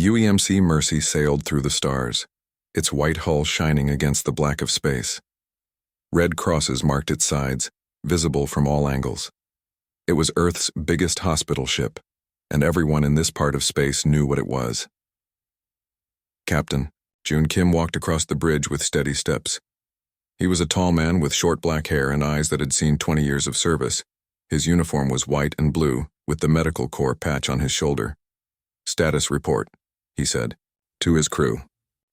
UEMC Mercy sailed through the stars, its white hull shining against the black of space. Red crosses marked its sides, visible from all angles. It was Earth's biggest hospital ship, and everyone in this part of space knew what it was. Captain, June Kim walked across the bridge with steady steps. He was a tall man with short black hair and eyes that had seen 20 years of service. His uniform was white and blue, with the medical corps patch on his shoulder. "Status report," he said, to his crew.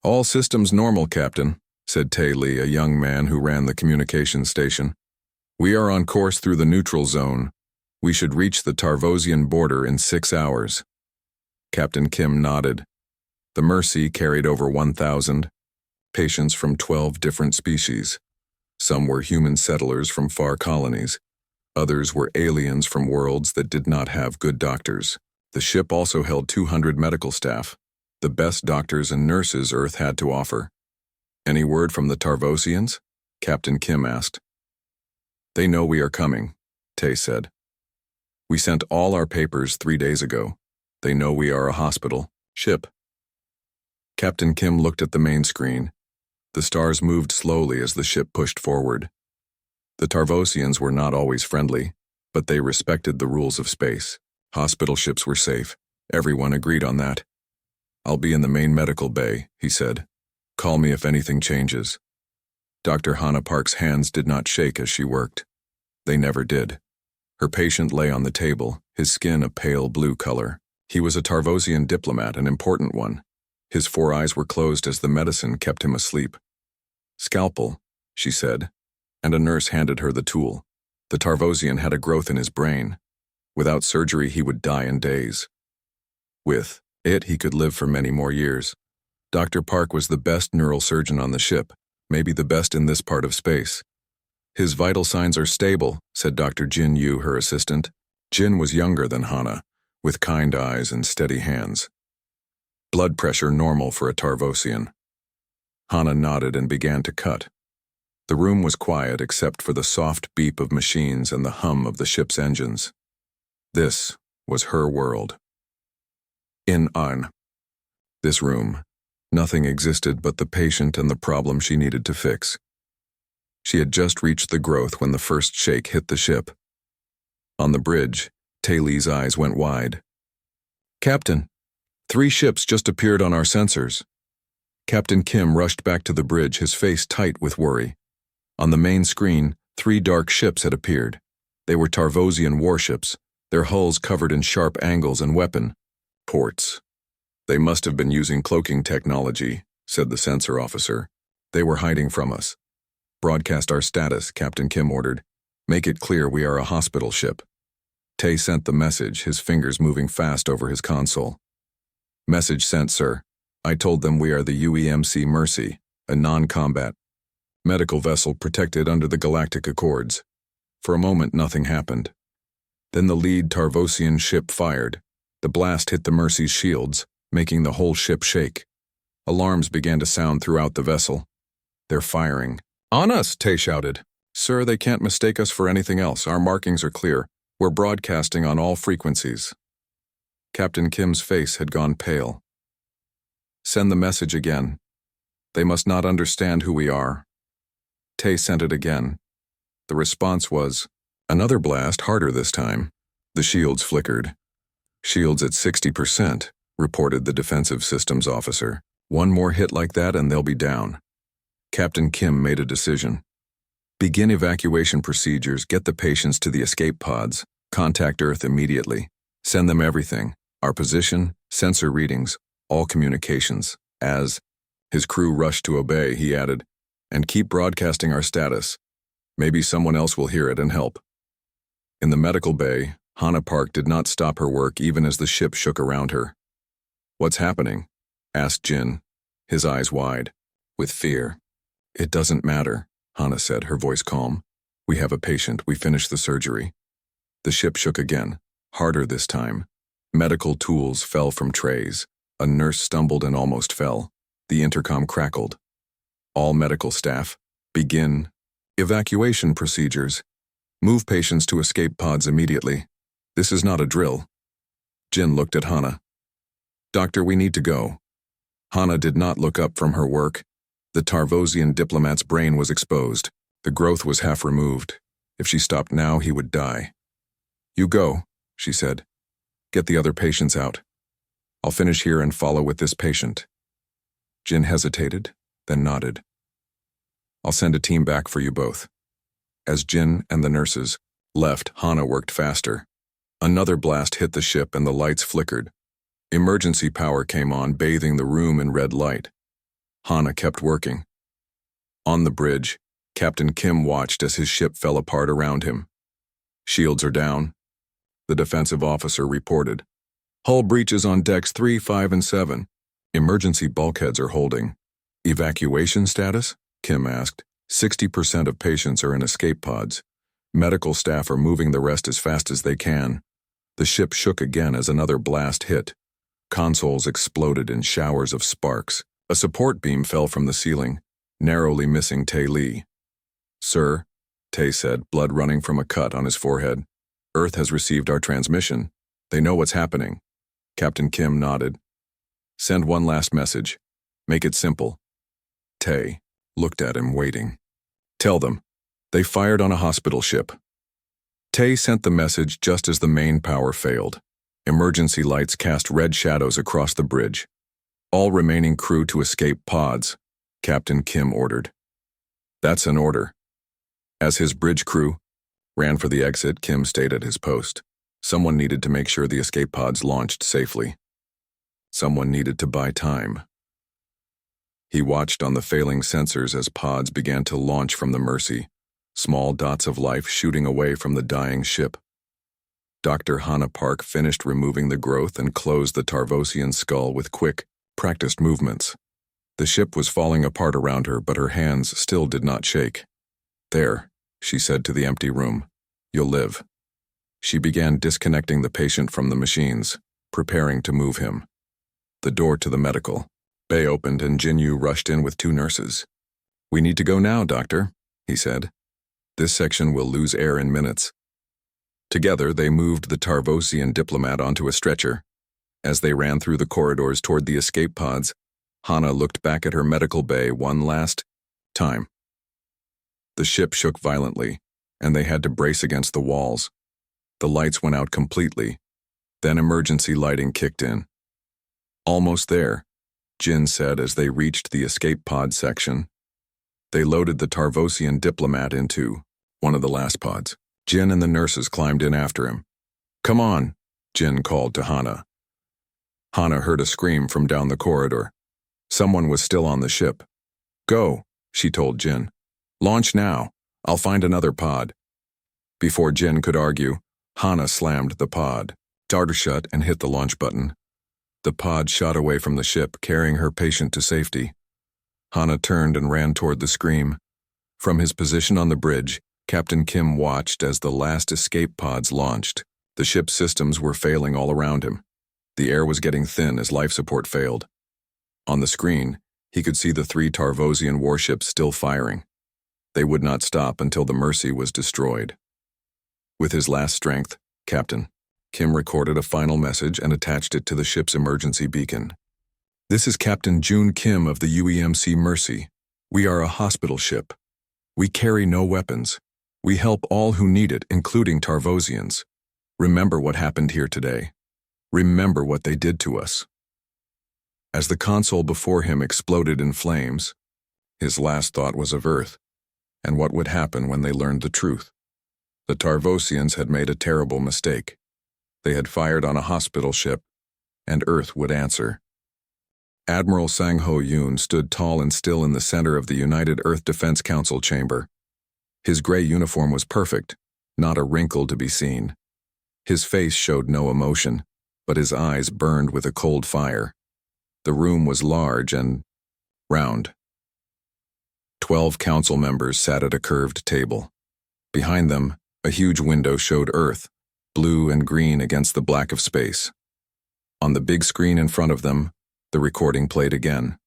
"All systems normal, Captain," said Tae Lee, a young man who ran the communications station. "We are on course through the neutral zone. We should reach the Tarvosian border in 6 hours." Captain Kim nodded. The Mercy carried over 1,000 patients from 12 different species. Some were human settlers from far colonies. Others were aliens from worlds that did not have good doctors. The ship also held 200 medical staff, the best doctors and nurses Earth had to offer. "Any word from the Tarvosians?" Captain Kim asked. "They know we are coming," Tae said. "We sent all our papers 3 days ago. They know we are a hospital ship." Captain Kim looked at the main screen. The stars moved slowly as the ship pushed forward. The Tarvosians were not always friendly, but they respected the rules of space. Hospital ships were safe. Everyone agreed on that. "I'll be in the main medical bay," he said. "Call me if anything changes." Dr. Hannah Park's hands did not shake as she worked. They never did. Her patient lay on the table, his skin a pale blue color. He was a Tarvosian diplomat, an important one. His 4 eyes were closed as the medicine kept him asleep. "Scalpel," she said, and a nurse handed her the tool. The Tarvosian had a growth in his brain. Without surgery, he would die in days. With it, he could live for many more years. Dr. Park was the best neural surgeon on the ship, maybe the best in this part of space. "His vital signs are stable," said Dr. Jin Yu, her assistant. Jin was younger than Hannah, with kind eyes and steady hands. "Blood pressure normal for a Tarvosian." Hannah nodded and began to cut. The room was quiet except for the soft beep of machines and the hum of the ship's engines. This was her world. In this room, nothing existed but the patient and the problem she needed to fix. She had just reached the growth when the first shake hit the ship. On the bridge, Tae Lee's eyes went wide. "Captain, 3 ships just appeared on our sensors." Captain Kim rushed back to the bridge, his face tight with worry. On the main screen, 3 dark ships had appeared. They were Tarvosian warships, their hulls covered in sharp angles and weapon ports. "They must have been using cloaking technology," said the sensor officer. "They were hiding from us." "Broadcast our status," Captain Kim ordered. "Make it clear we are a hospital ship." Tae sent the message, his fingers moving fast over his console. "Message sent, sir. I told them we are the UEMC Mercy, a non-combat medical vessel protected under the Galactic Accords." For a moment, nothing happened. Then the lead Tarvosian ship fired. The blast hit the Mercy's shields, making the whole ship shake. Alarms began to sound throughout the vessel. "They're firing." "On us!" Tae shouted. "Sir, they can't mistake us for anything else. Our markings are clear. We're broadcasting on all frequencies." Captain Kim's face had gone pale. "Send the message again. They must not understand who we are." Tae sent it again. The response was, another blast, harder this time. The shields flickered. "Shields at 60%, reported the defensive systems officer. "One more hit like that and they'll be down." Captain Kim made a decision. "Begin evacuation procedures, get the patients to the escape pods, contact Earth immediately. Send them everything, our position, sensor readings, all communications." As his crew rushed to obey, he added, "And keep broadcasting our status. Maybe someone else will hear it and help." In the medical bay, Hannah Park did not stop her work even as the ship shook around her. "What's happening?" asked Jin, his eyes wide, with fear. "It doesn't matter," Hannah said, her voice calm. "We have a patient. We finished the surgery." The ship shook again, harder this time. Medical tools fell from trays. A nurse stumbled and almost fell. The intercom crackled. "All medical staff, begin evacuation procedures. Move patients to escape pods immediately. This is not a drill." Jin looked at Hannah. Doctor, we need to go. Hana did not look up from her work. The Tarvosian diplomat's brain was exposed. The growth was half removed. If she stopped now, he would die. You go, she said. Get the other patients out. I'll finish here and follow with this patient. Jin hesitated, then nodded. I'll send a team back for you both. As Jin and the nurses left, Hana worked faster. Another blast hit the ship and the lights flickered. Emergency power came on, bathing the room in red light. Hana kept working. On the bridge, Captain Kim watched as his ship fell apart around him. Shields are down, the defensive officer reported. Hull breaches on decks 3, 5, and 7. Emergency bulkheads are holding. Evacuation status? Kim asked. 60% of patients are in escape pods. Medical staff are moving the rest as fast as they can. The ship shook again as another blast hit. Consoles exploded in showers of sparks. A support beam fell from the ceiling, narrowly missing Tae Lee. Sir, Tae said, blood running from a cut on his forehead. Earth has received our transmission. They know what's happening. Captain Kim nodded. Send one last message. Make it simple. Tae looked at him, waiting. Tell them. They fired on a hospital ship. Tae sent the message just as the main power failed. Emergency lights cast red shadows across the bridge. All remaining crew to escape pods, Captain Kim ordered. That's an order. As his bridge crew ran for the exit, Kim stayed at his post. Someone needed to make sure the escape pods launched safely. Someone needed to buy time. He watched on the failing sensors as pods began to launch from the Mercy, small dots of life shooting away from the dying ship. Dr. Hana Park finished removing the growth and closed the Tarvosian skull with quick, practiced movements. The ship was falling apart around her, but her hands still did not shake. There, she said to the empty room. You'll live. She began disconnecting the patient from the machines, preparing to move him. The door to the medical bay opened and Jinyu rushed in with 2 nurses. We need to go now, doctor, he said. This section will lose air in minutes. Together, they moved the Tarvosian diplomat onto a stretcher. As they ran through the corridors toward the escape pods, Hana looked back at her medical bay one last time. The ship shook violently, and they had to brace against the walls. The lights went out completely. Then emergency lighting kicked in. Almost there, Jin said as they reached the escape pod section. They loaded the Tarvosian diplomat into one of the last pods. Jin and the nurses climbed in after him. Come on, Jin called to Hana. Hana heard a scream from down the corridor. Someone was still on the ship. Go, she told Jin. Launch now. I'll find another pod. Before Jin could argue, Hana slammed the pod, started shut, and hit the launch button. The pod shot away from the ship, carrying her patient to safety. Hana turned and ran toward the scream. From his position on the bridge, Captain Kim watched as the last escape pods launched. The ship's systems were failing all around him. The air was getting thin as life support failed. On the screen, he could see the 3 Tarvosian warships still firing. They would not stop until the Mercy was destroyed. With his last strength, Captain Kim recorded a final message and attached it to the ship's emergency beacon. This is Captain Jun Kim of the UEMC Mercy. We are a hospital ship. We carry no weapons. We help all who need it, including Tarvosians. Remember what happened here today. Remember what they did to us. As the console before him exploded in flames, his last thought was of Earth, and what would happen when they learned the truth. The Tarvosians had made a terrible mistake. They had fired on a hospital ship, and Earth would answer. Admiral Sang-Ho Yoon stood tall and still in the center of the United Earth Defense Council chamber. His gray uniform was perfect, not a wrinkle to be seen. His face showed no emotion, but his eyes burned with a cold fire. The room was large and round. 12 council members sat at a curved table. Behind them, a huge window showed Earth, blue and green against the black of space. On the big screen in front of them, the recording played again.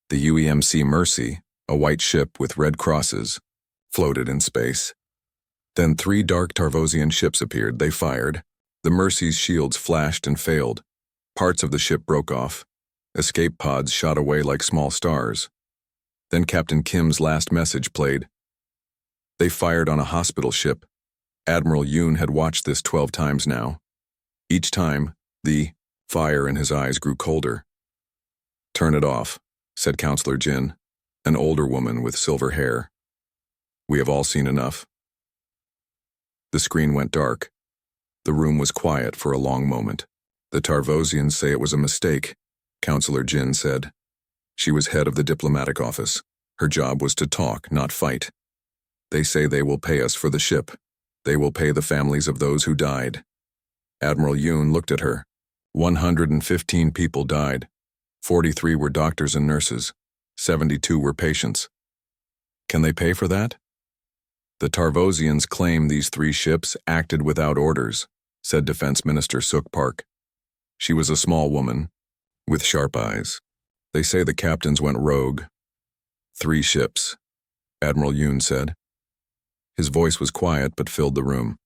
The UEMC Mercy, a white ship with red crosses, floated in space. Then 3 dark Tarvosian ships appeared. They fired. The Mercy's shields flashed and failed. Parts of the ship broke off. Escape pods shot away like small stars. Then Captain Kim's last message played. They fired on a hospital ship. Admiral Yoon had watched this 12 times now. Each time, the fire in his eyes grew colder. "Turn it off," said Counselor Jin, an older woman with silver hair. "We have all seen enough." The screen went dark. The room was quiet for a long moment. "The Tarvosians say it was a mistake," Counselor Jin said. She was head of the diplomatic office. Her job was to talk, not fight. "They say they will pay us for the ship. They will pay the families of those who died." Admiral Yoon looked at her. 115 people died. 43 were doctors and nurses. 72 were patients. Can they pay for that? "The Tarvosians claim these 3 ships acted without orders," said Defense Minister Suk Park. She was a small woman, with sharp eyes. "They say the captains went rogue." 3 ships, Admiral Yoon said. His voice was quiet but filled the room.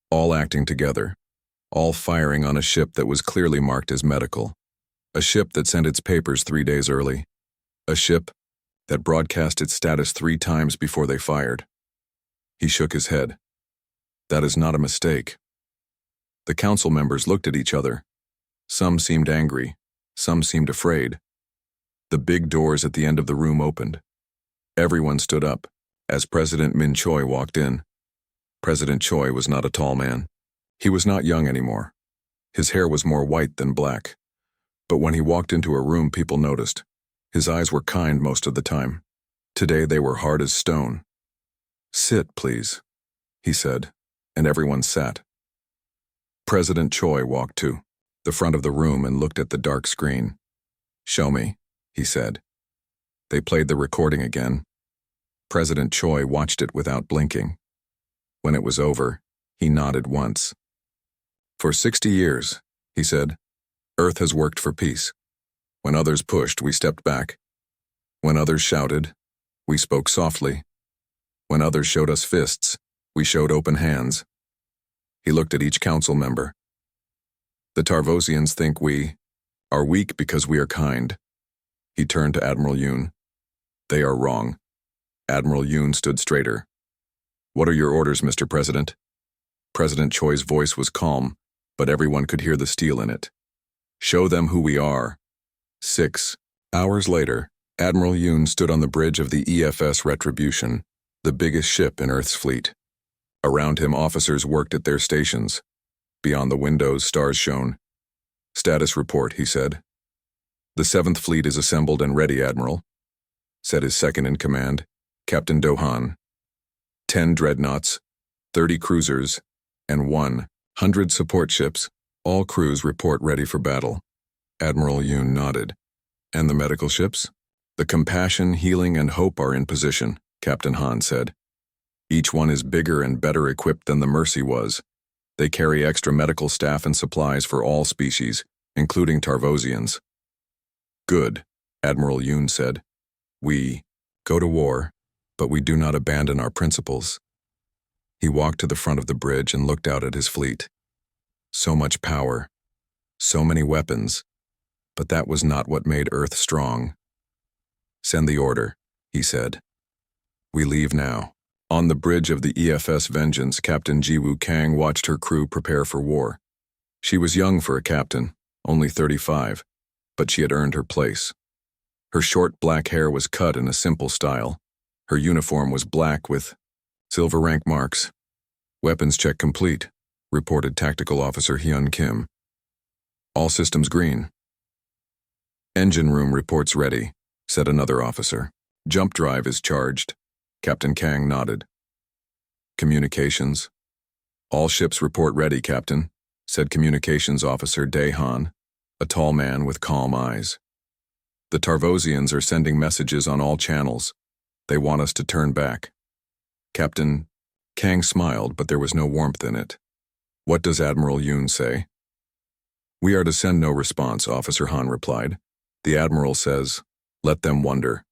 All acting together. All firing on a ship that was clearly marked as medical. A ship that sent its papers 3 days early. A ship that broadcast its status 3 times before they fired. He shook his head. "That is not a mistake." The council members looked at each other. Some seemed angry. Some seemed afraid. The big doors at the end of the room opened. Everyone stood up as President Min Choi walked in. President Choi was not a tall man. He was not young anymore. His hair was more white than black. But when he walked into a room, people noticed. His eyes were kind most of the time. Today they were hard as stone. "Sit, please," he said, and everyone sat. President Choi walked to the front of the room and looked at the dark screen. "Show me," he said. They played the recording again. President Choi watched it without blinking. When it was over, he nodded once. "For 60 years, he said, Earth has worked for peace. When others pushed, we stepped back. When others shouted, we spoke softly. When others showed us fists, we showed open hands." He looked at each council member. "The Tarvosians think we are weak because we are kind." He turned to Admiral Yoon. "They are wrong." Admiral Yoon stood straighter. "What are your orders, Mr. President?" President Choi's voice was calm, but everyone could hear the steel in it. "Show them who we are." 6 hours later, Admiral Yoon stood on the bridge of the EFS Retribution, the biggest ship in Earth's fleet. Around him, officers worked at their stations. Beyond the windows, stars shone. "Status report," he said. "The 7th Fleet is assembled and ready, Admiral," said his second-in-command, Captain Dohan. 10 dreadnoughts, 30 cruisers, and 100 support ships. All crews report ready for battle. Admiral Yoon nodded. "And the medical ships?" "The Compassion, Healing, and Hope are in position," Captain Han said. "Each one is bigger and better equipped than the Mercy was. They carry extra medical staff and supplies for all species, including Tarvosians." "Good," Admiral Yoon said. "We go to war, but we do not abandon our principles." He walked to the front of the bridge and looked out at his fleet. So much power, so many weapons, but that was not what made Earth strong. "Send the order," he said. "We leave now." On the bridge of the EFS Vengeance, Captain Jiwoo Kang watched her crew prepare for war. She was young for a captain, only 35, but she had earned her place. Her short black hair was cut in a simple style. Her uniform was black with silver rank marks. "Weapons check complete," reported Tactical Officer Hyun Kim. "All systems green." "Engine room reports ready," said another officer. "Jump drive is charged." Captain Kang nodded. "Communications?" "All ships report ready, Captain," said Communications Officer Dae-han, a tall man with calm eyes. "The Tarvosians are sending messages on all channels. They want us to turn back." Captain Kang smiled, but there was no warmth in it. "What does Admiral Yoon say?" "We are to send no response," Officer Han replied. "The Admiral says, let them wonder."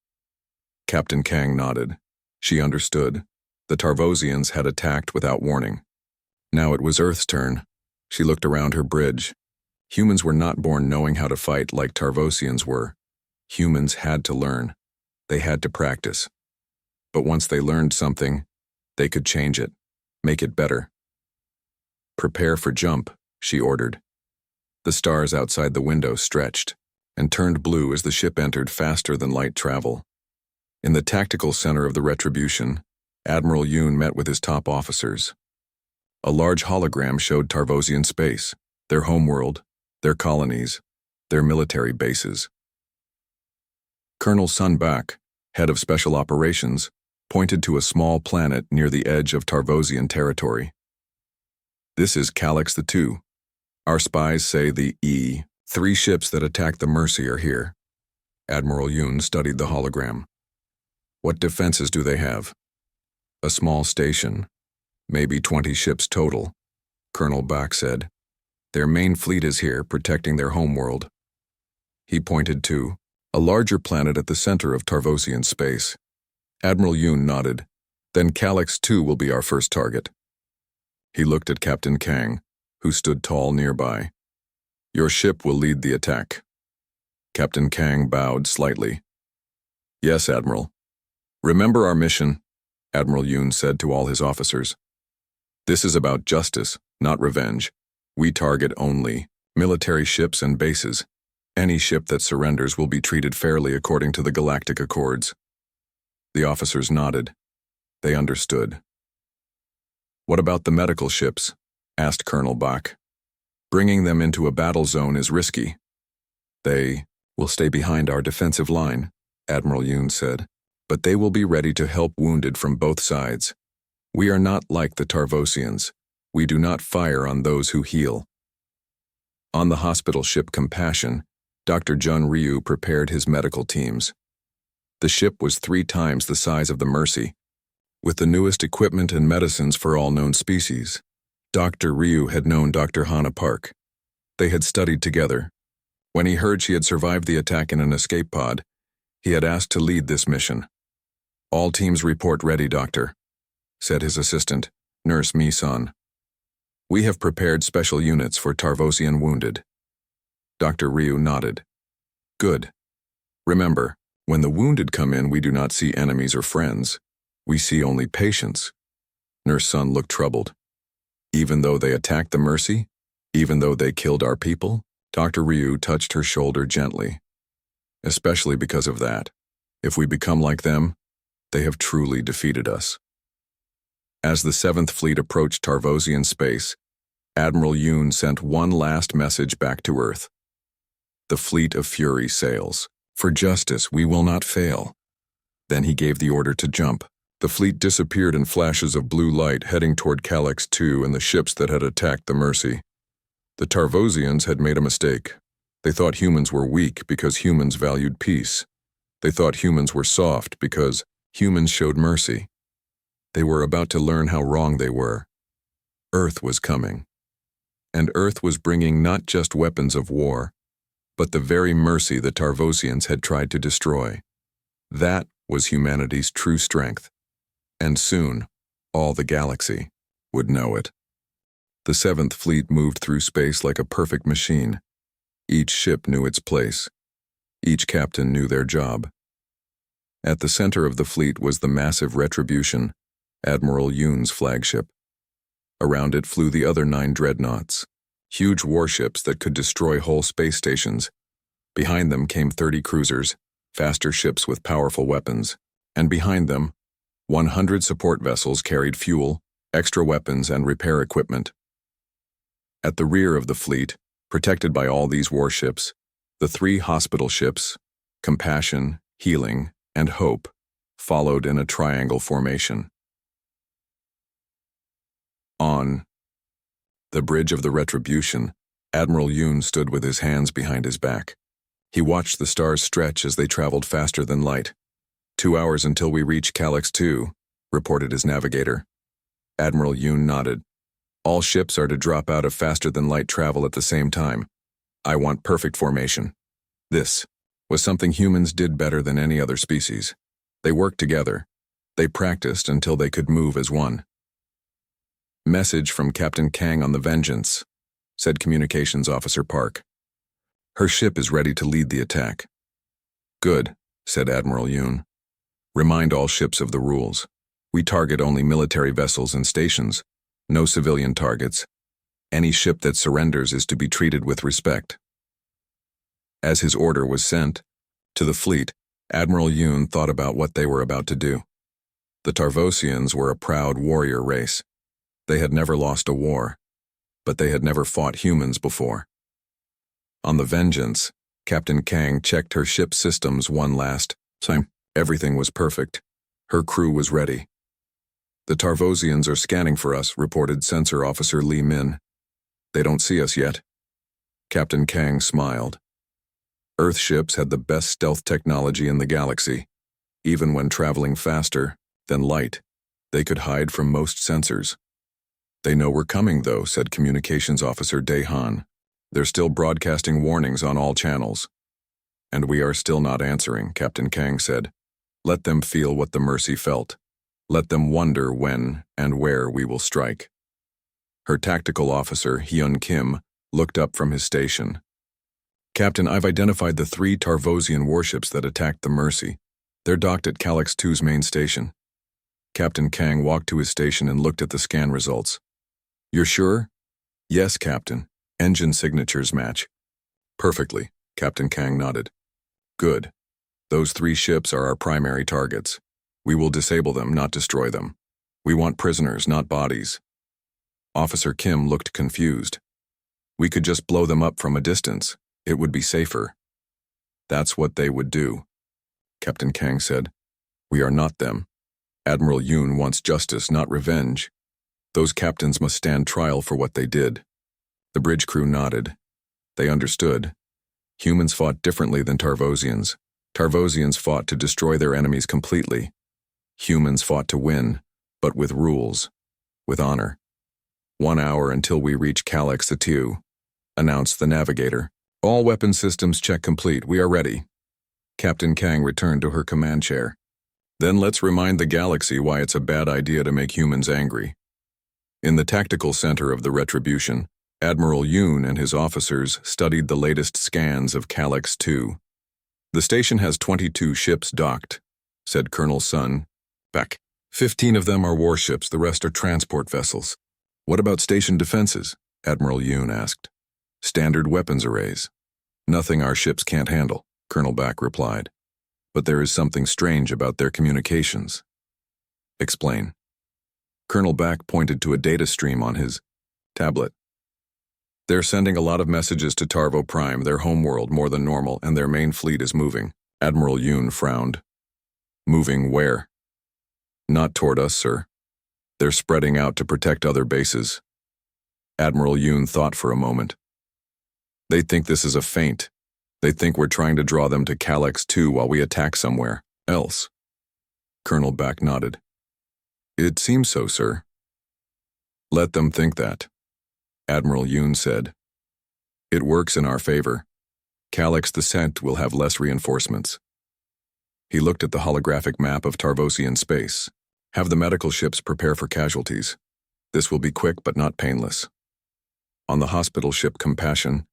Captain Kang nodded. She understood. The Tarvosians had attacked without warning. Now it was Earth's turn. She looked around her bridge. Humans were not born knowing how to fight like Tarvosians were. Humans had to learn. They had to practice. But once they learned something, they could change it, make it better. "Prepare for jump," she ordered. The stars outside the window stretched and turned blue as the ship entered faster than light travel. In the tactical center of the Retribution, Admiral Yoon met with his top officers. A large hologram showed Tarvosian space, their homeworld, their colonies, their military bases. Colonel Sun Bak, head of special operations, pointed to a small planet near the edge of Tarvosian territory. "This is Calyx the Two. Our spies say the E-3 ships that attacked the Mercy are here." Admiral Yoon studied the hologram. "What defenses do they have?" "A small station, maybe 20 ships total," Colonel Bak said. "Their main fleet is here, protecting their homeworld." He pointed to a larger planet at the center of Tarvosian space. Admiral Yoon nodded. "Then Calyx 2 will be our first target." He looked at Captain Kang, who stood tall nearby. "Your ship will lead the attack." Captain Kang bowed slightly. "Yes, Admiral." "Remember our mission," Admiral Yoon said to all his officers. "This is about justice, not revenge. We target only military ships and bases. Any ship that surrenders will be treated fairly according to the Galactic Accords." The officers nodded. They understood. "What about the medical ships?" asked Colonel Bak. "Bringing them into a battle zone is risky." "They will stay behind our defensive line," Admiral Yoon said, "but they will be ready to help wounded from both sides. We are not like the Tarvosians. We do not fire on those who heal." On the hospital ship Compassion, Dr. Jun Ryu prepared his medical teams. The ship was 3 times the size of the Mercy, with the newest equipment and medicines for all known species. Dr. Ryu had known Dr. Hana Park. They had studied together. When he heard she had survived the attack in an escape pod, he had asked to lead this mission. "All teams report ready, Doctor," said his assistant, Nurse Mi-san. "We have prepared special units for Tarvosian wounded." Dr. Ryu nodded. "Good. Remember, when the wounded come in, we do not see enemies or friends. We see only patients." Nurse Sun looked troubled. "Even though they attacked the Mercy? Even though they killed our people?" Dr. Ryu touched her shoulder gently. "Especially because of that. If we become like them, they have truly defeated us." As the 7th Fleet approached Tarvosian space, Admiral Yoon sent one last message back to Earth. "The fleet of Fury sails. For justice, we will not fail." Then he gave the order to jump. The fleet disappeared in flashes of blue light heading toward Calyx 2 and the ships that had attacked the Mercy. The Tarvosians had made a mistake. They thought humans were weak because humans valued peace. They thought humans were soft because humans showed mercy. They were about to learn how wrong they were. Earth was coming. And Earth was bringing not just weapons of war, but the very mercy the Tarvosians had tried to destroy. That was humanity's true strength. And soon, all the galaxy would know it. The 7th Fleet moved through space like a perfect machine. Each ship knew its place. Each captain knew their job. At the center of the fleet was the massive Retribution, Admiral Yoon's flagship. Around it flew the other 9 dreadnoughts, huge warships that could destroy whole space stations. Behind them came 30 cruisers, faster ships with powerful weapons, and behind them, 100 support vessels carried fuel, extra weapons, and repair equipment. At the rear of the fleet, protected by all these warships, the 3 hospital ships, Compassion, Healing, and Hope, followed in a triangle formation. On the bridge of the Retribution, Admiral Yoon stood with his hands behind his back. He watched the stars stretch as they traveled faster than light. 2 hours until we reach Calyx 2, reported his navigator. Admiral Yoon nodded. All ships are to drop out of faster-than-light travel at the same time. I want perfect formation. This was something humans did better than any other species. They worked together. They practiced until they could move as one. Message from Captain Kang on the Vengeance. said Communications Officer Park. Her ship is ready to lead the attack. Good, said Admiral Yoon. Remind all ships of the rules. We target only military vessels and stations, no civilian targets. Any ship that surrenders is to be treated with respect. As his order was sent to the fleet, Admiral Yoon thought about what they were about to do. The Tarvosians were a proud warrior race. They had never lost a war, but they had never fought humans before. On the Vengeance, Captain Kang checked her ship's systems one last time. Everything was perfect. Her crew was ready. The Tarvosians are scanning for us, reported Sensor Officer Lee Min. They don't see us yet. Captain Kang smiled. Earth ships had the best stealth technology in the galaxy. Even when traveling faster than light, they could hide from most sensors. They know we're coming, though, said Communications Officer Dae-han. They're still broadcasting warnings on all channels. And we are still not answering, Captain Kang said. Let them feel what the Mercy felt. Let them wonder when and where we will strike. Her tactical officer, Hyun Kim, looked up from his station. Captain, I've identified the 3 Tarvosian warships that attacked the Mercy. They're docked at Calyx 2's main station. Captain Kang walked to his station and looked at the scan results. You're sure? Yes, Captain. Engine signatures match. Perfectly, Captain Kang nodded. Good. Those 3 ships are our primary targets. We will disable them, not destroy them. We want prisoners, not bodies. Officer Kim looked confused. We could just blow them up from a distance. It would be safer. That's what they would do. Captain Kang said. We are not them. Admiral Yoon wants justice, not revenge. Those captains must stand trial for what they did. The bridge crew nodded. They understood. Humans fought differently than Tarvosians. Tarvosians fought to destroy their enemies completely. Humans fought to win, but with rules, with honor. 1 hour until we reach Calyx 2, announced the navigator. All weapon systems check complete. We are ready. Captain Kang returned to her command chair. Then let's remind the galaxy why it's a bad idea to make humans angry. In the tactical center of the Retribution, Admiral Yoon and his officers studied the latest scans of Calyx 2. The station has 22 ships docked, said Colonel Sun. Back. 15 of them are warships, the rest are transport vessels. What about station defenses? Admiral Yoon asked. Standard weapons arrays. Nothing our ships can't handle, Colonel Back replied. But there is something strange about their communications. Explain. Colonel Back pointed to a data stream on his tablet. They're sending a lot of messages to Tarvo Prime, their homeworld, more than normal, and their main fleet is moving. Admiral Yoon frowned. Moving where? Not toward us, sir. They're spreading out to protect other bases. Admiral Yoon thought for a moment. They think this is a feint. They think we're trying to draw them to Calyx 2 while we attack somewhere else. Colonel Back nodded. It seems so, sir. Let them think that, Admiral Yoon said. It works in our favor. Calyx the Scent will have less reinforcements. He looked at the holographic map of Tarvosian space. Have the medical ships prepare for casualties. This will be quick but not painless. On the hospital ship Compassion,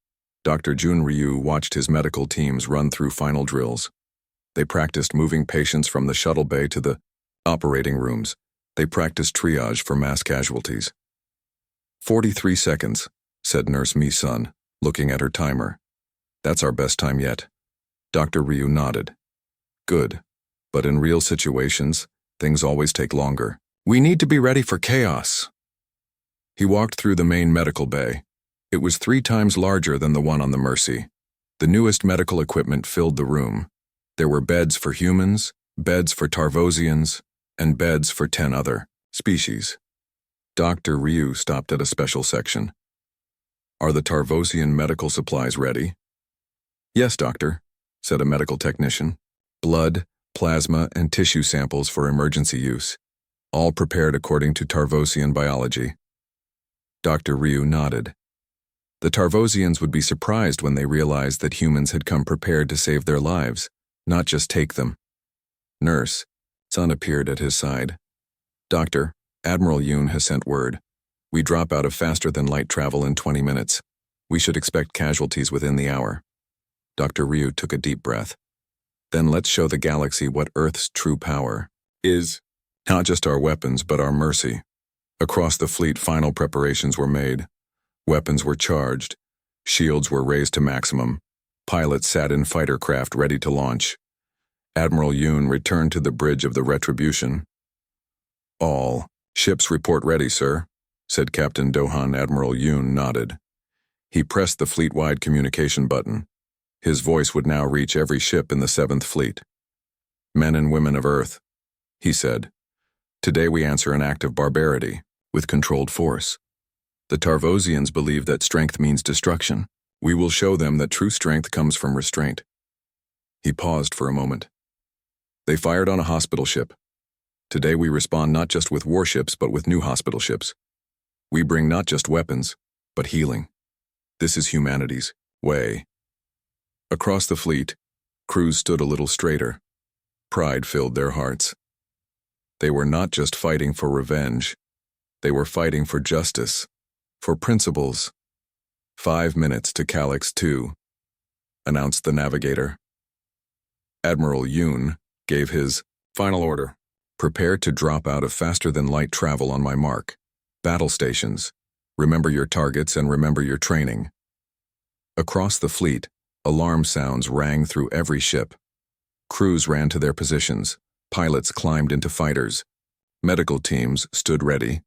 Dr. Jun Ryu watched his medical teams run through final drills. They practiced moving patients from the shuttle bay to the operating rooms. They practiced triage for mass casualties. 43 seconds, said Nurse Mi-sun, looking at her timer. That's our best time yet. Dr. Ryu nodded. Good, but in real situations, things always take longer. We need to be ready for chaos. He walked through the main medical bay. It was 3 times larger than the one on the Mercy. The newest medical equipment filled the room. There were beds for humans, beds for Tarvosians, and beds for 10 other species. Dr. Ryu stopped at a special section. Are the Tarvosian medical supplies ready? Yes, doctor, said a medical technician. Blood, plasma, and tissue samples for emergency use, all prepared according to Tarvosian biology. Dr. Ryu nodded. The Tarvosians would be surprised when they realized that humans had come prepared to save their lives, not just take them. Nurse, Sun appeared at his side. Doctor, Admiral Yoon has sent word. We drop out of faster-than-light travel in 20 minutes. We should expect casualties within the hour. Dr. Ryu took a deep breath. Then let's show the galaxy what Earth's true power is. Not just our weapons, but our mercy. Across the fleet, final preparations were made. Weapons were charged. Shields were raised to maximum. Pilots sat in fighter craft ready to launch. Admiral Yoon returned to the bridge of the Retribution. All ships report ready, sir, said Captain Dohan. Admiral Yoon nodded. He pressed the fleet-wide communication button. His voice would now reach every ship in the 7th Fleet. Men and women of Earth, he said, today we answer an act of barbarity with controlled force. The Tarvosians believe that strength means destruction. We will show them that true strength comes from restraint. He paused for a moment. They fired on a hospital ship. Today we respond not just with warships, but with new hospital ships. We bring not just weapons, but healing. This is humanity's way. Across the fleet, crews stood a little straighter. Pride filled their hearts. They were not just fighting for revenge. They were fighting for justice, for principles. 5 minutes to Calyx 2, announced the navigator. Admiral Yoon gave his final order. Prepare to drop out of faster-than-light travel on my mark. Battle stations. Remember your targets and remember your training. Across the fleet, alarm sounds rang through every ship. Crews ran to their positions. Pilots climbed into fighters. Medical teams stood ready.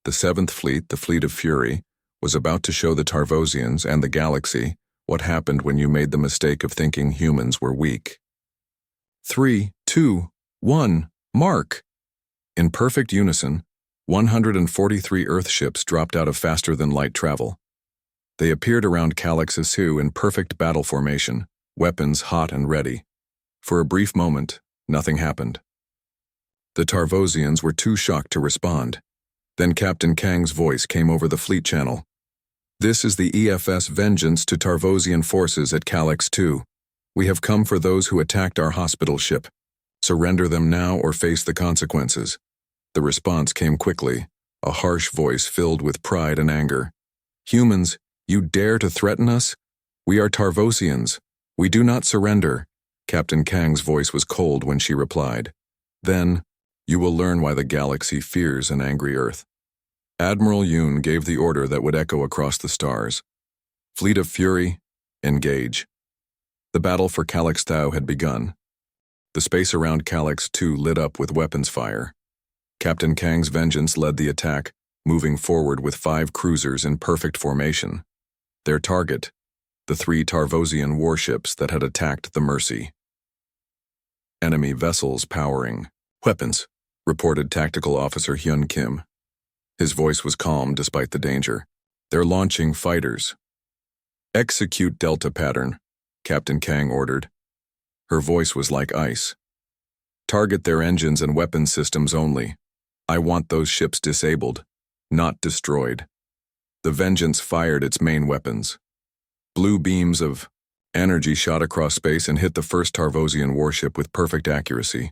The 7th Fleet, the Fleet of Fury, was about to show the Tarvosians and the galaxy what happened when you made the mistake of thinking humans were weak. 3, 2, 1, mark! In perfect unison, 143 Earth ships dropped out of faster-than-light travel. They appeared around Calyx 2 in perfect battle formation, weapons hot and ready. For a brief moment, nothing happened. The Tarvosians were too shocked to respond. Then Captain Kang's voice came over the fleet channel. This is the EFS Vengeance to Tarvosian forces at Calyx 2. We have come for those who attacked our hospital ship. Surrender them now or face the consequences. The response came quickly, a harsh voice filled with pride and anger. Humans, you dare to threaten us? We are Tarvosians. We do not surrender. Captain Kang's voice was cold when she replied. Then, you will learn why the galaxy fears an angry Earth. Admiral Yoon gave the order that would echo across the stars. Fleet of Fury, engage. The battle for Calyx Thou had begun. The space around Calyx 2 lit up with weapons fire. Captain Kang's Vengeance led the attack, moving forward with 5 cruisers in perfect formation. Their target, the 3 Tarvosian warships that had attacked the Mercy. Enemy vessels powering. Weapons, reported Tactical Officer Hyun Kim. His voice was calm despite the danger. They're launching fighters. Execute Delta pattern, Captain Kang ordered. Her voice was like ice. Target their engines and weapon systems only. I want those ships disabled, not destroyed. The Vengeance fired its main weapons. Blue beams of energy shot across space and hit the first Tarvosian warship with perfect accuracy.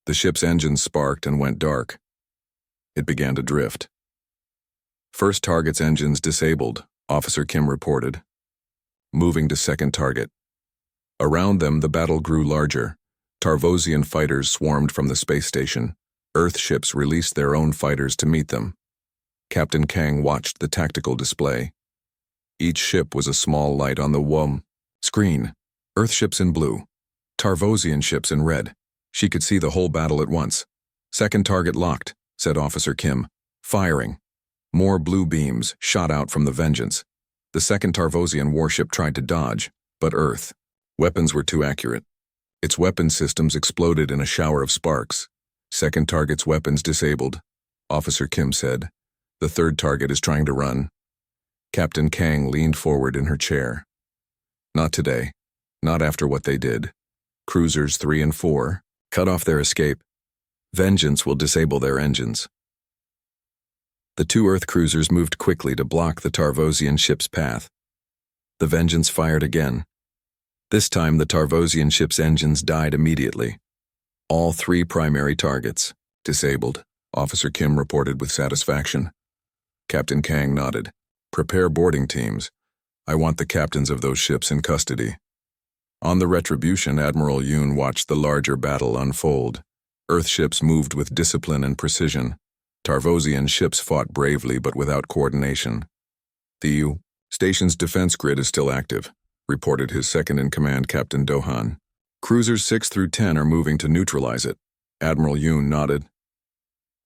The ship's engines sparked and went dark. It began to drift. First target's engines disabled, Officer Kim reported. Moving to second target. Around them, the battle grew larger. Tarvosian fighters swarmed from the space station. Earth ships released their own fighters to meet them. Captain Kang watched the tactical display. Each ship was a small light on the WOM screen. Earth ships in blue, Tarvosian ships in red. She could see the whole battle at once. Second target locked, said Officer Kim. Firing. More blue beams shot out from the Vengeance. The second Tarvosian warship tried to dodge, but Earth. Weapons were too accurate. Its weapon systems exploded in a shower of sparks. Second target's weapons disabled, Officer Kim said. The third target is trying to run. Captain Kang leaned forward in her chair. Not today. Not after what they did. Cruisers 3 and 4 cut off their escape. Vengeance will disable their engines. The 2 Earth cruisers moved quickly to block the Tarvosian ship's path. The Vengeance fired again. This time the Tarvosian ship's engines died immediately. All 3 primary targets disabled, Officer Kim reported with satisfaction. Captain Kang nodded. Prepare boarding teams. I want the captains of those ships in custody. On the Retribution, Admiral Yoon watched the larger battle unfold. Earth ships moved with discipline and precision. Tarvosian ships fought bravely but without coordination. The station's defense grid is still active, reported his second-in-command Captain Dohan. Cruisers 6 through 10 are moving to neutralize it. Admiral Yoon nodded.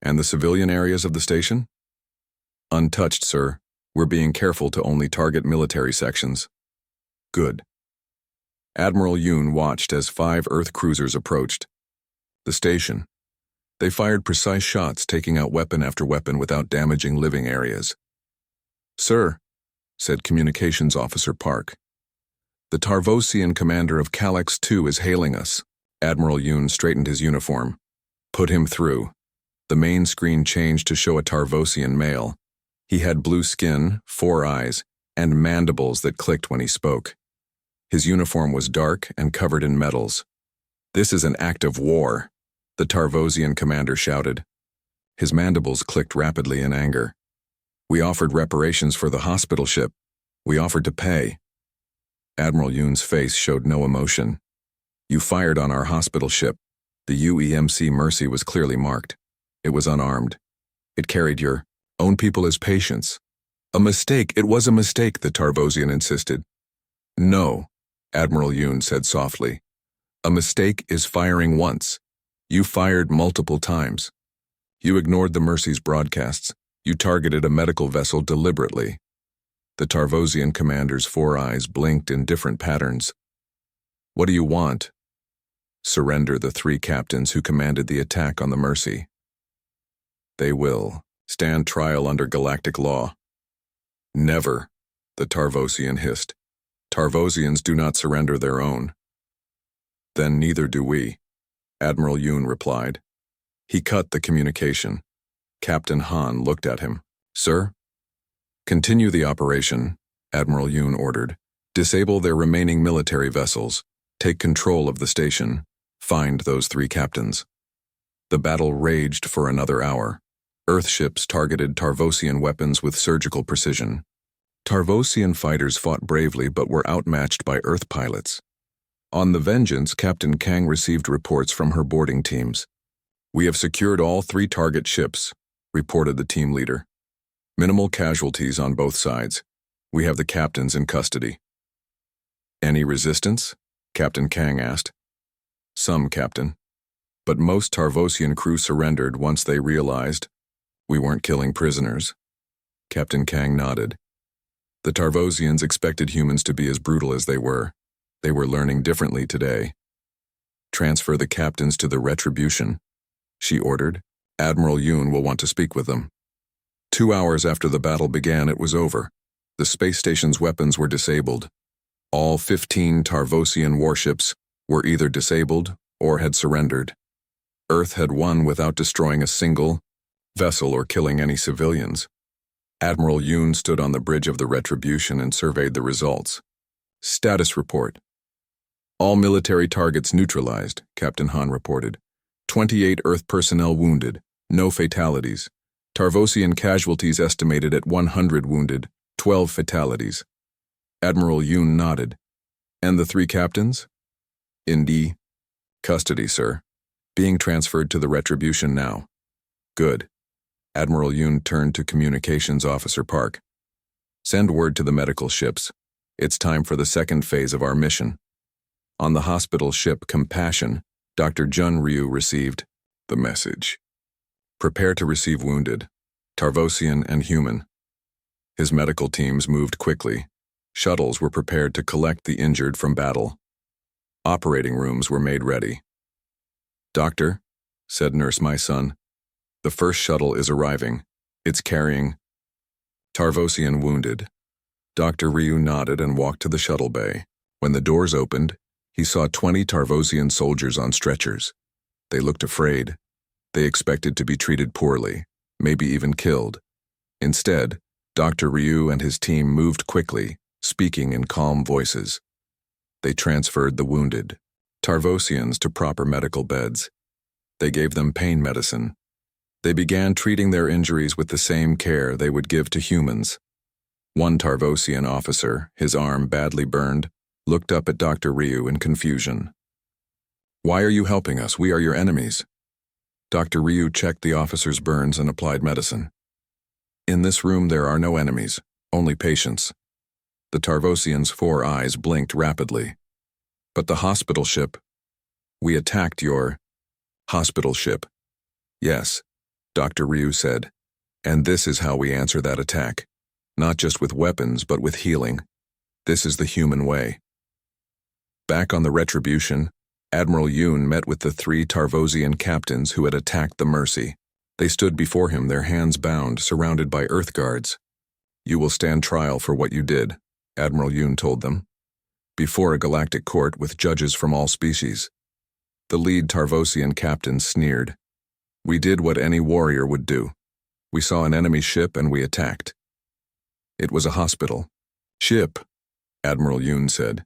And the civilian areas of the station? Untouched, sir. We're being careful to only target military sections. Good. Admiral Yoon watched as 5 Earth cruisers approached the station. They fired precise shots, taking out weapon after weapon without damaging living areas. Sir, said Communications Officer Park, the Tarvosian commander of Calyx II is hailing us. Admiral Yoon straightened his uniform. Put him through. The main screen changed to show a Tarvosian male. He had blue skin, 4 eyes, and mandibles that clicked when he spoke. His uniform was dark and covered in medals. This is an act of war, the Tarvosian commander shouted. His mandibles clicked rapidly in anger. We offered reparations for the hospital ship. We offered to pay. Admiral Yoon's face showed no emotion. You fired on our hospital ship. The UEMC Mercy was clearly marked. It was unarmed. It carried your own people as patients. A mistake. It was a mistake, the Tarvosian insisted. No, Admiral Yoon said softly. A mistake is firing once. You fired multiple times. You ignored the Mercy's broadcasts. You targeted a medical vessel deliberately. The Tarvosian commander's 4 eyes blinked in different patterns. What do you want? Surrender the 3 captains who commanded the attack on the Mercy. They will stand trial under galactic law. Never, the Tarvosian hissed. Tarvosians do not surrender their own. Then neither do we, Admiral Yoon replied. He cut the communication. Captain Han looked at him. Sir? Continue the operation, Admiral Yoon ordered. Disable their remaining military vessels. Take control of the station. Find those 3 captains. The battle raged for another hour. Earth ships targeted Tarvosian weapons with surgical precision. Tarvosian fighters fought bravely but were outmatched by Earth pilots. On the Vengeance, Captain Kang received reports from her boarding teams. We have secured all 3 target ships, reported the team leader. Minimal casualties on both sides. We have the captains in custody. Any resistance? Captain Kang asked. Some, Captain. But most Tarvosian crew surrendered once they realized we weren't killing prisoners. Captain Kang nodded. The Tarvosians expected humans to be as brutal as they were. They were learning differently today. Transfer the captains to the Retribution, she ordered. Admiral Yoon will want to speak with them. 2 hours after the battle began, it was over. The space station's weapons were disabled. All 15 Tarvosian warships were either disabled or had surrendered. Earth had won without destroying a single vessel or killing any civilians. Admiral Yoon stood on the bridge of the Retribution and surveyed the results. Status report. All military targets neutralized, Captain Han reported. 28 Earth personnel wounded, no fatalities. Tarvosian casualties estimated at 100 wounded, 12 fatalities. Admiral Yoon nodded. And the 3 captains? In custody, sir. Being transferred to the Retribution now. Good. Admiral Yoon turned to Communications Officer Park. Send word to the medical ships. It's time for the second phase of our mission. On the hospital ship Compassion, Dr. Jun Ryu received the message. Prepare to receive wounded, Tarvosian and human. His medical teams moved quickly. Shuttles were prepared to collect the injured from battle. Operating rooms were made ready. Doctor, said Nurse My Son, the first shuttle is arriving. It's carrying Tarvosian wounded. Dr. Ryu nodded and walked to the shuttle bay. When the doors opened, he saw 20 Tarvosian soldiers on stretchers. They looked afraid. They expected to be treated poorly, maybe even killed. Instead, Dr. Ryu and his team moved quickly, speaking in calm voices. They transferred the wounded Tarvosians to proper medical beds. They gave them pain medicine. They began treating their injuries with the same care they would give to humans. One Tarvosian officer, his arm badly burned, looked up at Dr. Ryu in confusion. "Why are you helping us? We are your enemies." Dr. Ryu checked the officer's burns and applied medicine. "In this room there are no enemies, only patients." The Tarvosian's 4 eyes blinked rapidly. "But the hospital ship? We attacked your hospital ship." "Yes," Dr. Ryu said, "and this is how we answer that attack. Not just with weapons, but with healing. This is the human way." Back on the Retribution, Admiral Yoon met with the 3 Tarvosian captains who had attacked the Mercy. They stood before him, their hands bound, surrounded by Earth guards. "You will stand trial for what you did," Admiral Yoon told them, "before a galactic court with judges from all species." The lead Tarvosian captain sneered. "We did what any warrior would do. We saw an enemy ship and we attacked." "It was a hospital." "Ship," Admiral Yoon said.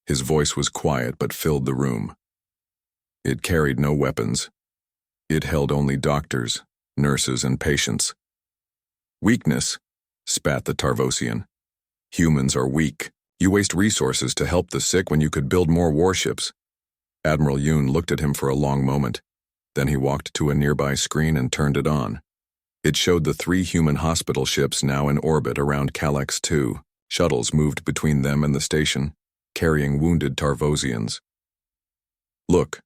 His voice was quiet but filled the room. "It carried no weapons. It held only doctors, nurses, and patients." "Weakness," spat the Tarvosian. "Humans are weak. You waste resources to help the sick when you could build more warships." Admiral Yoon looked at him for a long moment. Then he walked to a nearby screen and turned it on. It showed the 3 human hospital ships now in orbit around Calyx 2. Shuttles moved between them and the station, carrying wounded Tarvosians. "Look,"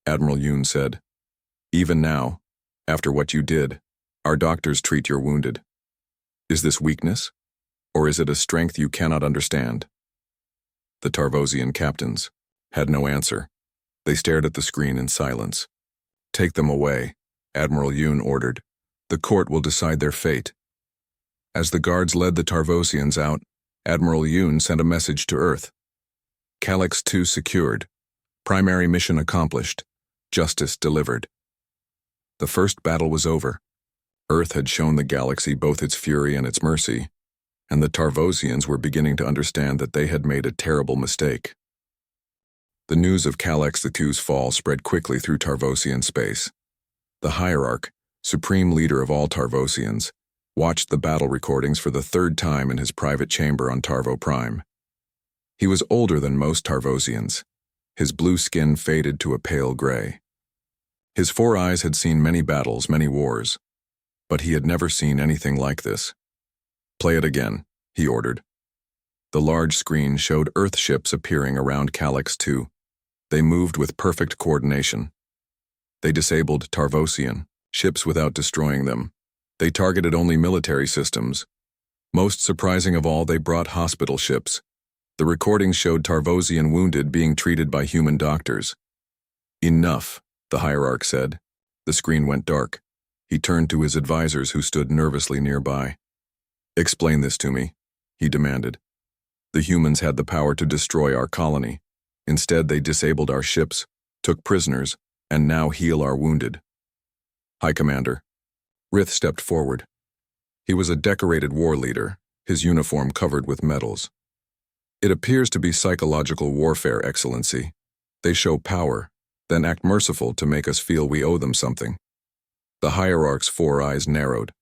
Admiral Yoon said. "Even now, after what you did, our doctors treat your wounded. Is this weakness? Or is it a strength you cannot understand?" The Tarvosian captains had no answer. They stared at the screen in silence. "Take them away," Admiral Yoon ordered. "The court will decide their fate." As the guards led the Tarvosians out, Admiral Yoon sent a message to Earth. "Calyx 2 secured. Primary mission accomplished. Justice delivered." The first battle was over. Earth had shown the galaxy both its fury and its mercy, and the Tarvosians were beginning to understand that they had made a terrible mistake. The news of Calyx 2's fall spread quickly through Tarvosian space. The Hierarch, supreme leader of all Tarvosians, watched the battle recordings for the 3rd time in his private chamber on Tarvo Prime. He was older than most Tarvosians. His blue skin faded to a pale gray. His 4 eyes had seen many battles, many wars, but he had never seen anything like this. "Play it again," he ordered. The large screen showed Earth ships appearing around Calyx 2. They moved with perfect coordination. They disabled Tarvosian ships without destroying them. They targeted only military systems. Most surprising of all, they brought hospital ships. The recordings showed Tarvosian wounded being treated by human doctors. "Enough," the Hierarch said. The screen went dark. He turned to his advisors who stood nervously nearby. "Explain this to me," he demanded. "The humans had the power to destroy our colony. Instead, they disabled our ships, took prisoners, and now heal our wounded." "High Commander." Rith stepped forward. He was a decorated war leader, his uniform covered with medals. "It appears to be psychological warfare, Excellency. They show power, then act merciful to make us feel we owe them something." The Hierarch's 4 eyes narrowed.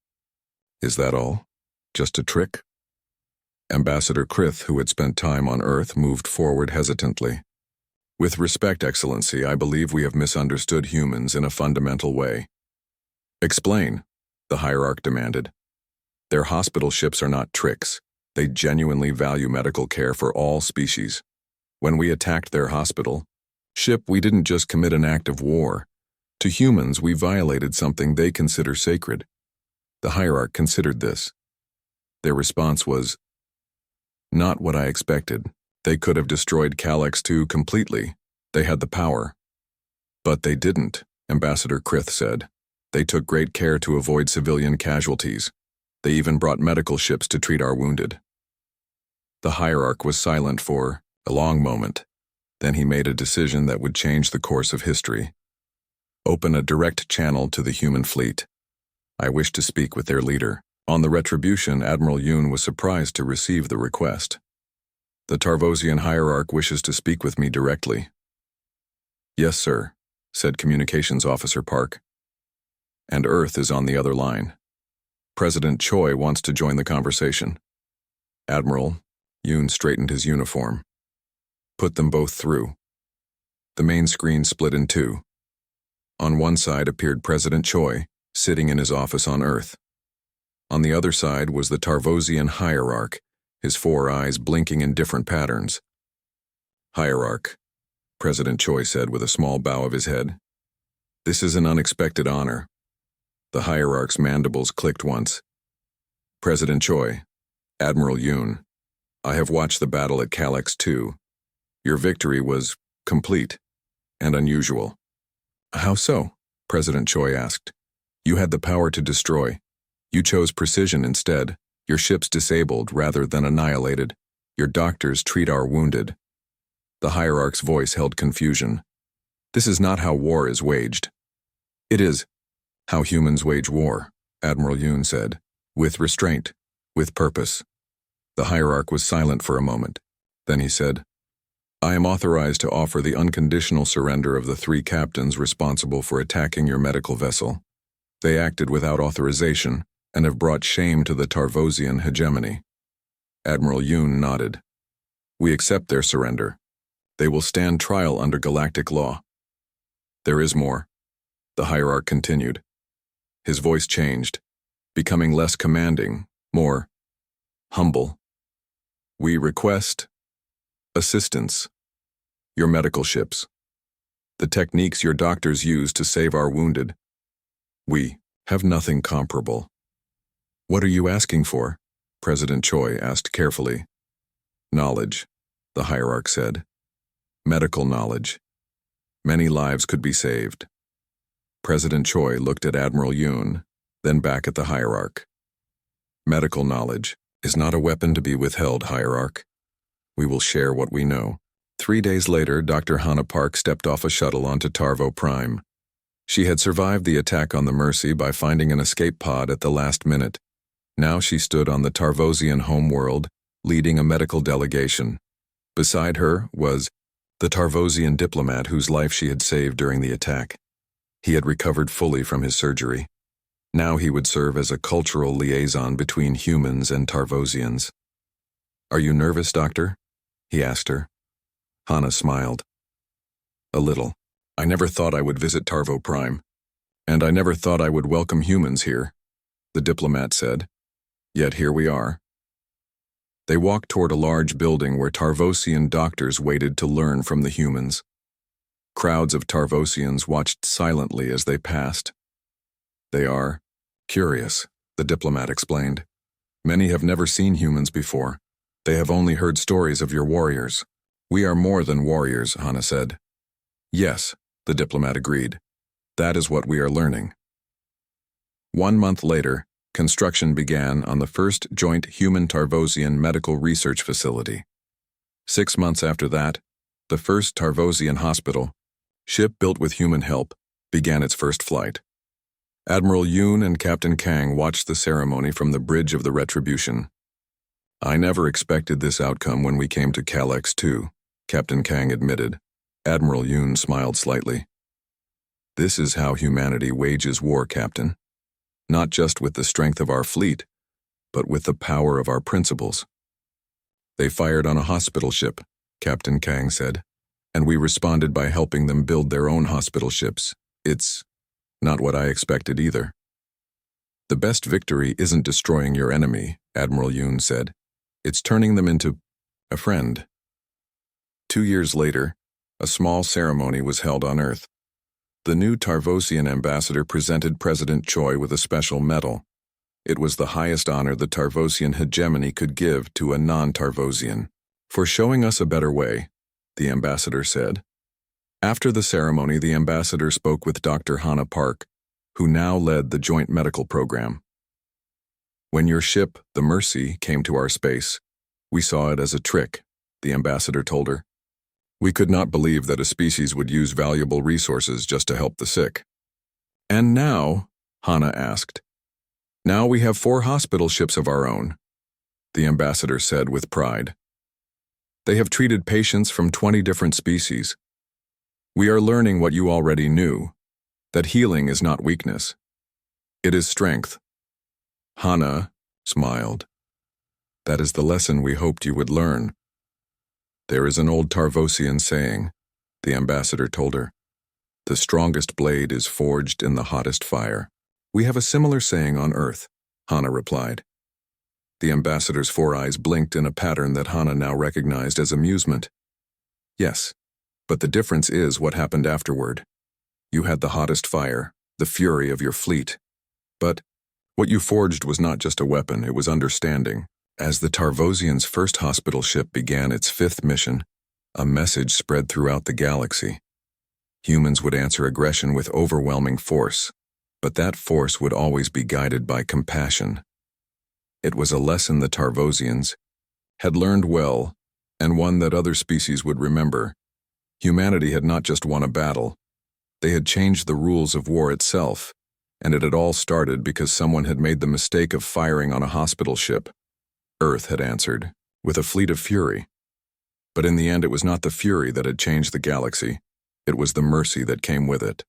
"Is that all? Just a trick?" Ambassador Krith, who had spent time on Earth, moved forward hesitantly. "With respect, Excellency, I believe we have misunderstood humans in a fundamental way." "Explain," the Hierarch demanded. "Their hospital ships are not tricks. They genuinely value medical care for all species. When we attacked their hospital ship, we didn't just commit an act of war. To humans, we violated something they consider sacred." The Hierarch considered this. Their response was, "Not what I expected. They could have destroyed Calyx 2 completely. They had the power." "But they didn't," Ambassador Krith said. "They took great care to avoid civilian casualties. They even brought medical ships to treat our wounded." The Hierarch was silent for a long moment. Then he made a decision that would change the course of history. "Open a direct channel to the human fleet. I wish to speak with their leader." On the Retribution, Admiral Yoon was surprised to receive the request. "The Tarvosian Hierarch wishes to speak with me directly." "Yes, sir," said Communications Officer Park. "And Earth is on the other line. President Choi wants to join the conversation." Admiral, Yoon straightened his uniform. Put them both through. The main screen split in two. On one side appeared President Choi, sitting in his office on Earth. On the other side was the Tarvosian hierarch, his four eyes blinking in different patterns. Hierarch, President Choi said with a small bow of his head. This is an unexpected honor. The hierarch's mandibles clicked once. President Choi, Admiral Yoon, I have watched the battle at Calyx 2. Your victory was complete and unusual. How so? President Choi asked. You had the power to destroy. You chose precision instead. Your ships disabled rather than annihilated. Your doctors treat our wounded. The hierarch's voice held confusion. This is not how war is waged. It is how humans wage war, Admiral Yoon said, with restraint, with purpose. The hierarch was silent for a moment. Then he said, I am authorized to offer the unconditional surrender of the 3 captains responsible for attacking your medical vessel. They acted without authorization and have brought shame to the Tarvosian hegemony. Admiral Yoon nodded. We accept their surrender. They will stand trial under galactic law. There is more, the hierarch continued. His voice changed, becoming less commanding, more humble. We request assistance. Your medical ships. The techniques your doctors use to save our wounded. We have nothing comparable. What are you asking for? President Choi asked carefully. Knowledge, the hierarch said. Medical knowledge. Many lives could be saved. President Choi looked at Admiral Yoon, then back at the hierarch. Medical knowledge is not a weapon to be withheld, hierarch. We will share what we know. 3 days later, Dr. Hannah Park stepped off a shuttle onto Tarvo Prime. She had survived the attack on the Mercy by finding an escape pod at the last minute. Now she stood on the Tarvosian homeworld, leading a medical delegation. Beside her was the Tarvosian diplomat whose life she had saved during the attack. He had recovered fully from his surgery. Now he would serve as a cultural liaison between humans and Tarvosians. Are you nervous, Doctor? He asked her. Hannah smiled. A little. I never thought I would visit Tarvo Prime. And I never thought I would welcome humans here, the diplomat said. Yet here we are. They walked toward a large building where Tarvosian doctors waited to learn from the humans. Crowds of Tarvosians watched silently as they passed. They are curious, the diplomat explained. Many have never seen humans before. They have only heard stories of your warriors. We are more than warriors, Hannah said. Yes, the diplomat agreed. That is what we are learning. 1 month later, construction began on the first joint human-Tarvosian medical research facility. 6 months after that, the first Tarvosian hospital, ship built with human help, began its first flight. Admiral Yoon and Captain Kang watched the ceremony from the bridge of the Retribution. I never expected this outcome when we came to Calyx 2, Captain Kang admitted. Admiral Yoon smiled slightly. This is how humanity wages war, Captain. Not just with the strength of our fleet, but with the power of our principles. They fired on a hospital ship, Captain Kang said, and we responded by helping them build their own hospital ships. It's not what I expected either. The best victory isn't destroying your enemy, Admiral Yoon said. It's turning them into a friend. 2 years later, a small ceremony was held on Earth. The new Tarvosian ambassador presented President Choi with a special medal. It was the highest honor the Tarvosian hegemony could give to a non-Tarvosian. For showing us a better way, the ambassador said. After the ceremony, the ambassador spoke with Dr. Hannah Park, who now led the joint medical program. When your ship, the Mercy, came to our space, we saw it as a trick, the ambassador told her. We could not believe that a species would use valuable resources just to help the sick. And now, Hannah asked. Now we have 4 hospital ships of our own, the ambassador said with pride. They have treated patients from 20 different species. We are learning what you already knew, that healing is not weakness. It is strength. Hannah smiled. That is the lesson we hoped you would learn. There is an old Tarvosian saying, the ambassador told her. The strongest blade is forged in the hottest fire. We have a similar saying on Earth, Hana replied. The ambassador's four eyes blinked in a pattern that Hana now recognized as amusement. Yes, but the difference is what happened afterward. You had the hottest fire, the fury of your fleet. But what you forged was not just a weapon, it was understanding. As the Tarvosian's first hospital ship began its fifth mission, a message spread throughout the galaxy. Humans would answer aggression with overwhelming force, but that force would always be guided by compassion. It was a lesson the Tarvosians had learned well, and one that other species would remember. Humanity had not just won a battle. They had changed the rules of war itself, and it had all started because someone had made the mistake of firing on a hospital ship. Earth had answered, with a fleet of fury. But in the end, it was not the fury that had changed the galaxy. It was the mercy that came with it.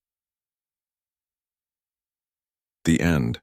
The end.